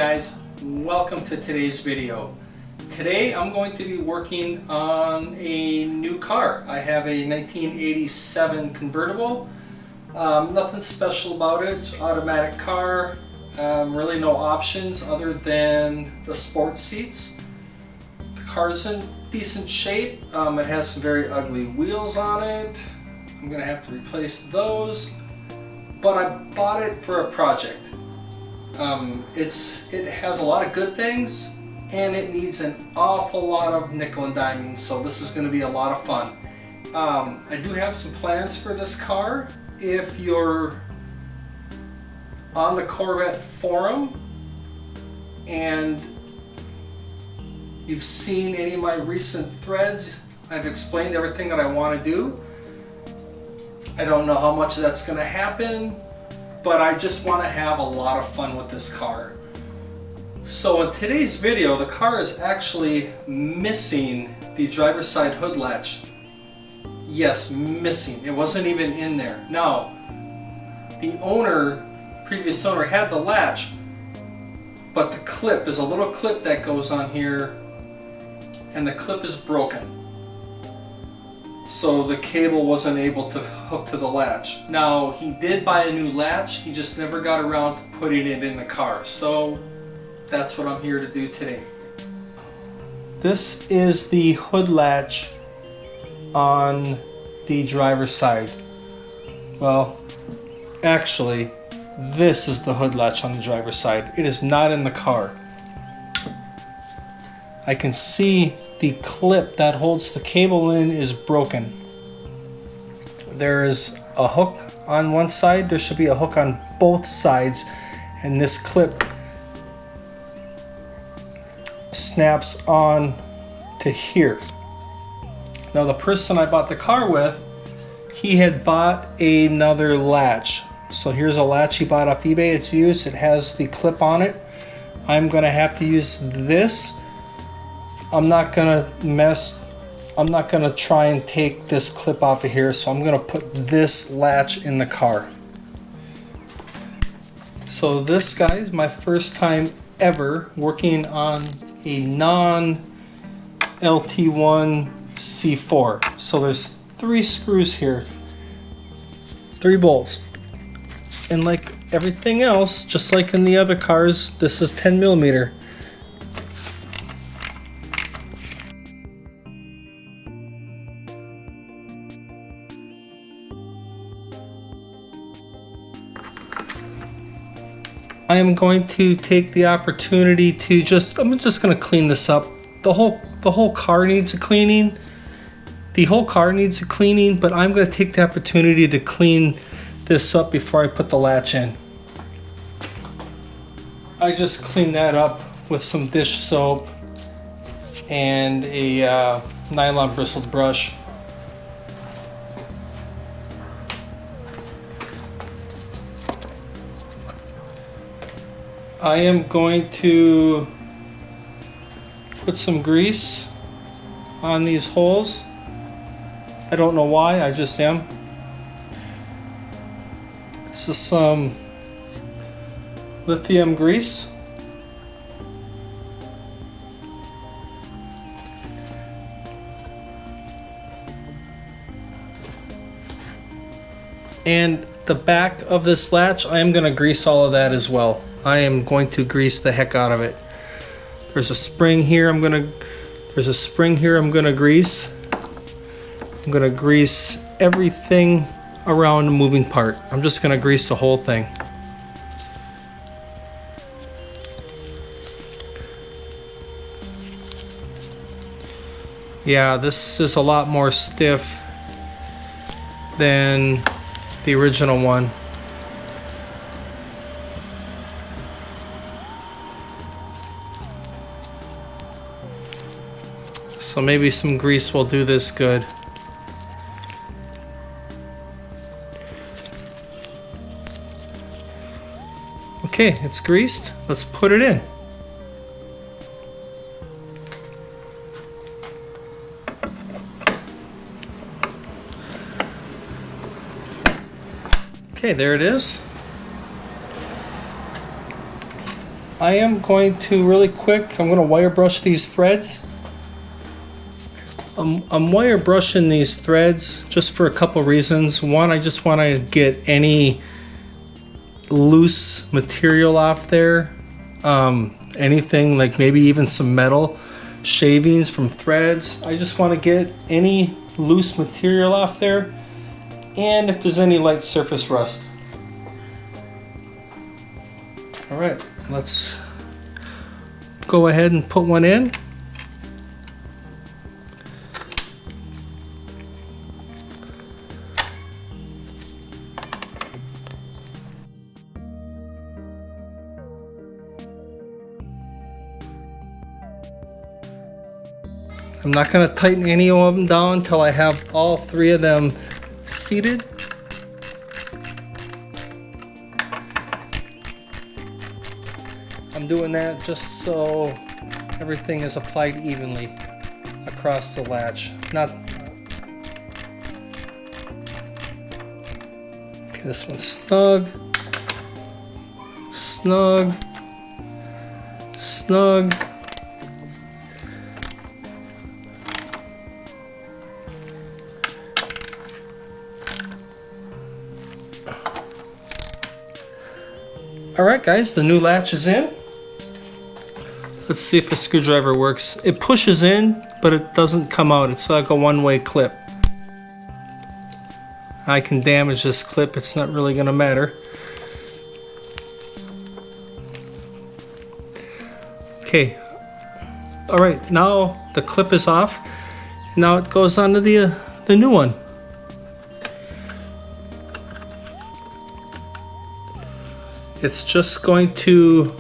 guys, welcome to today's video. Today I'm going to be working on a new car. I have a 1987 convertible. Nothing special about it. Automatic car. Really no options other than the sports seats. The car's in decent shape. It has some very ugly wheels on it. I'm gonna have to replace those, but I bought it for a project. It has a lot of good things, and it needs an awful lot of nickel and diming, so this is going to be a lot of fun. I do have some plans for this car. If you're on the Corvette forum and you've seen any of my recent threads, I've explained everything that I want to do. I don't know how much of that's going to happen, but I just want to have a lot of fun with this car. So in today's video, the car is actually missing the driver's side hood latch. Yes, missing. It wasn't even in there. Now, the previous owner had the latch, but the clip, there's a little clip that goes on here, and the clip is broken. So the cable wasn't able to hook to the latch. Now, he did buy a new latch, he just never got around to putting it in the car. So that's what I'm here to do today. This is the hood latch on the driver's side. Well, actually, this is the hood latch on the driver's side. It is not in the car. I can see the clip that holds the cable in is broken. There is a hook on one side. There should be a hook on both sides, and this clip snaps on to here. Now, the person I bought the car with, he had bought another latch. So here's a latch he bought off eBay. It's used. It has the clip on it. I'm gonna have to use this. I'm not gonna try and take this clip off of here, so I'm gonna put this latch in the car. So this, guys, my first time ever working on a non-LT1 C4. So there's 3 screws here, 3 bolts, and like everything else, just like in the other cars, this is 10 millimeter. I am going to take the opportunity to I'm just going to clean this up. The whole car needs a cleaning. The whole car needs a cleaning, but I'm going to take the opportunity to clean this up before I put the latch in. I just cleaned that up with some dish soap and a nylon bristled brush. I am going to put some grease on these holes. I don't know why, I just am. This is some lithium grease. And the back of this latch, I am going to grease all of that as well. I am going to grease the heck out of it. There's a spring here I'm gonna grease. I'm gonna grease everything around the moving part. I'm just gonna grease the whole thing. Yeah, this is a lot more stiff than the original one. So maybe some grease will do this good. Okay, it's greased. Let's put it in. Okay, there it is. I am going to really quick, I'm going to wire brush these threads. I'm wire brushing these threads just for a couple reasons. One, I just want to get any loose material off there. Anything like maybe even some metal shavings from threads. I just want to get any loose material off there, and if there's any light surface rust. All right, let's go ahead and put one in. I'm not going to tighten any of them down until I have all three of them seated. I'm doing that just so everything is applied evenly across the latch. Okay, this one's snug, snug, snug. Alright guys, the new latch is in. Let's see if the screwdriver works. It pushes in, but it doesn't come out. It's like a one-way clip. I can damage this clip, it's not really going to matter. Okay. Alright, now the clip is off. Now it goes onto the new one. It's just going to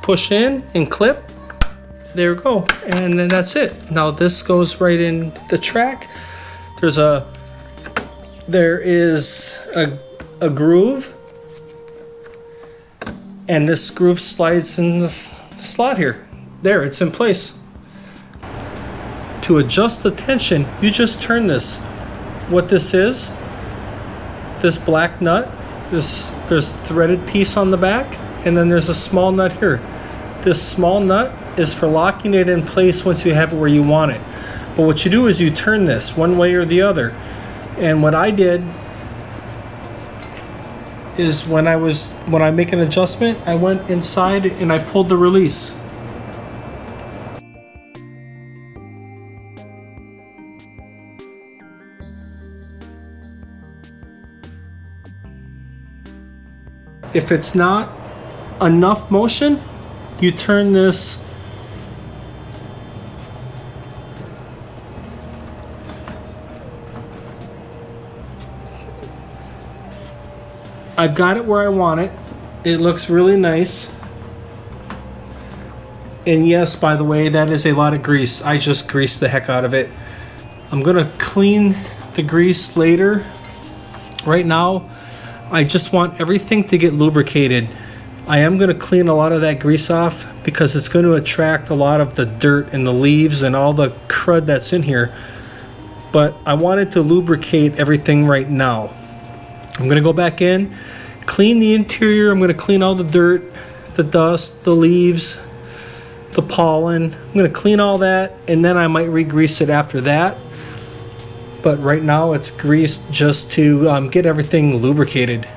push in and clip. There we go. And then that's it. Now this goes right in the track. There is a groove. And this groove slides in the slot here. There, it's in place. To adjust the tension, you just turn this. What this is, this black nut, there's threaded piece on the back, and then there's a small nut here. This small nut is for locking it in place once you have it where you want it. But what you do is you turn this one way or the other. And what I did is when I make an adjustment, I went inside and I pulled the release. If it's not enough motion, you turn this I've got it where I want it. It looks really nice. And yes, by the way, that is a lot of grease. I just greased the heck out of it. I'm gonna clean the grease later. Right now, I just want everything to get lubricated. I am going to clean a lot of that grease off because it's going to attract a lot of the dirt and the leaves and all the crud that's in here. But I wanted to lubricate everything right now. I'm going to go back in, clean the interior. I'm going to clean all the dirt, the dust, the leaves, the pollen. I'm going to clean all that, and then I might re-grease it after that. But right now it's greased just to get everything lubricated.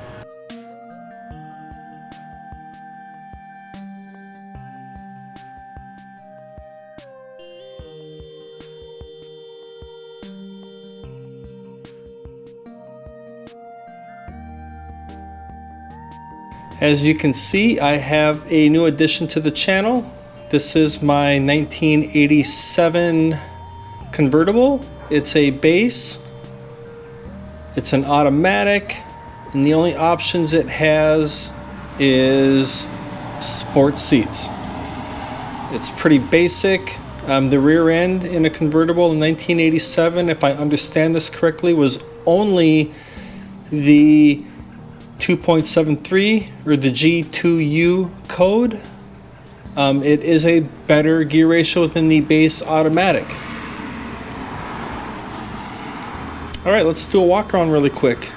As you can see, I have a new addition to the channel. This is my 1987 convertible. It's a base, it's an automatic, and the only options it has is sport seats. It's pretty basic. The rear end in a convertible in 1987, if I understand this correctly, was only the 2.73 or the G2U code. It is a better gear ratio than the base automatic. Alright, let's do a walk around really quick.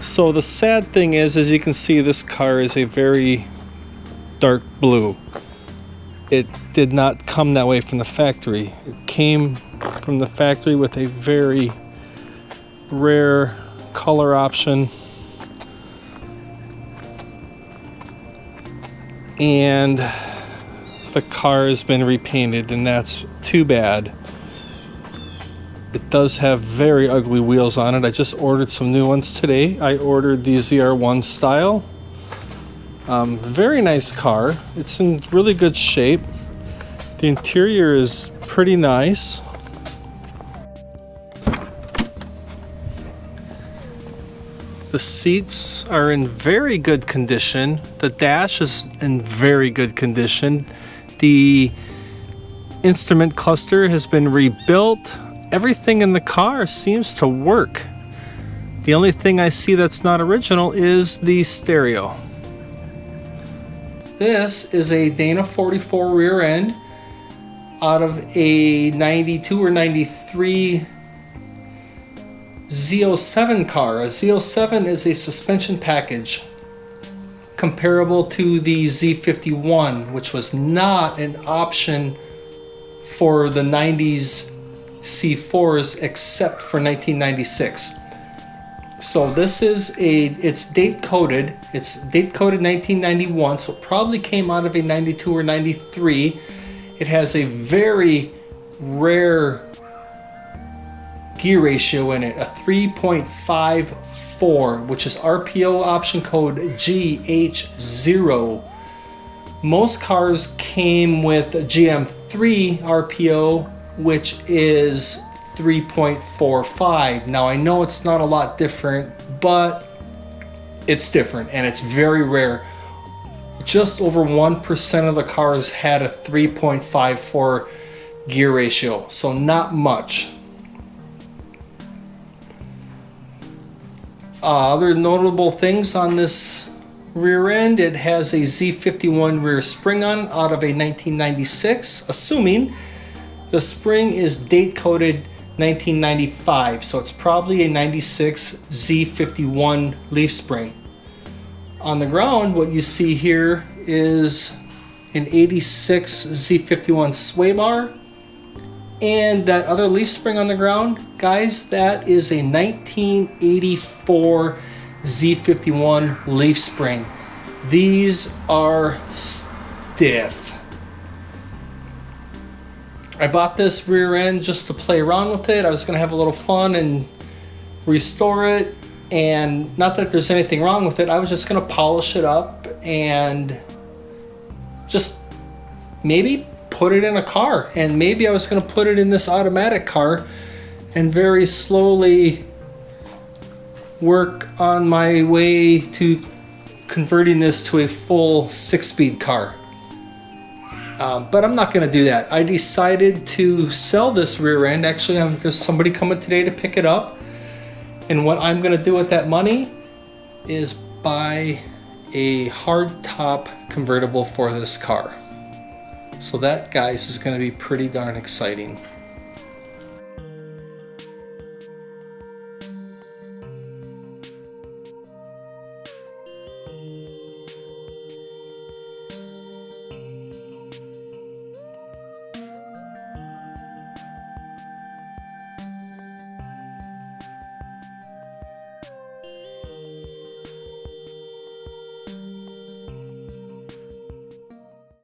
So the sad thing is, as you can see, this car is a very dark blue. It did not come that way from the factory. It came from the factory with a very rare color option. And the car has been repainted, and that's too bad. It does have very ugly wheels on it. I just ordered some new ones today. I ordered the ZR1 style. Very nice car. It's in really good shape. The interior is pretty nice. The seats are in very good condition. The dash is in very good condition. The instrument cluster has been rebuilt. Everything in the car seems to work. The only thing I see that's not original is the stereo. This is a Dana 44 rear end out of a 92 or 93 Z07 car. A Z07 is a suspension package comparable to the Z51, which was not an option for the 90s C4s except for 1996. So this is it's date coded. It's date coded 1991, so it probably came out of a 92 or 93. It has a very rare gear ratio in it, a 3.54, which is RPO option code GH0. Most cars came with a GM3 RPO, which is 3.45. Now I know it's not a lot different, but it's different and it's very rare. Just over 1% of the cars had a 3.54 gear ratio, so not much. Other notable things on this rear end, it has a Z51 rear spring on out of a 1996, assuming the spring is date coded 1995, so it's probably a 96 Z51 leaf spring. On the ground, what you see here is an 86 Z51 sway bar, and that other leaf spring on the ground, guys, that is a 1984 Z51 leaf spring. These are stiff. I bought this rear end just to play around with it. I was going to have a little fun and restore it, and not that there's anything wrong with it. I was just going to polish it up and just maybe put it in a car, and maybe I was going to put it in this automatic car and very slowly work on my way to converting this to a full 6-speed car. But I'm not going to do that. I decided to sell this rear end. Actually, there's somebody coming today to pick it up, and what I'm going to do with that money is buy a hardtop convertible for this car. So that, guys, is going to be pretty darn exciting.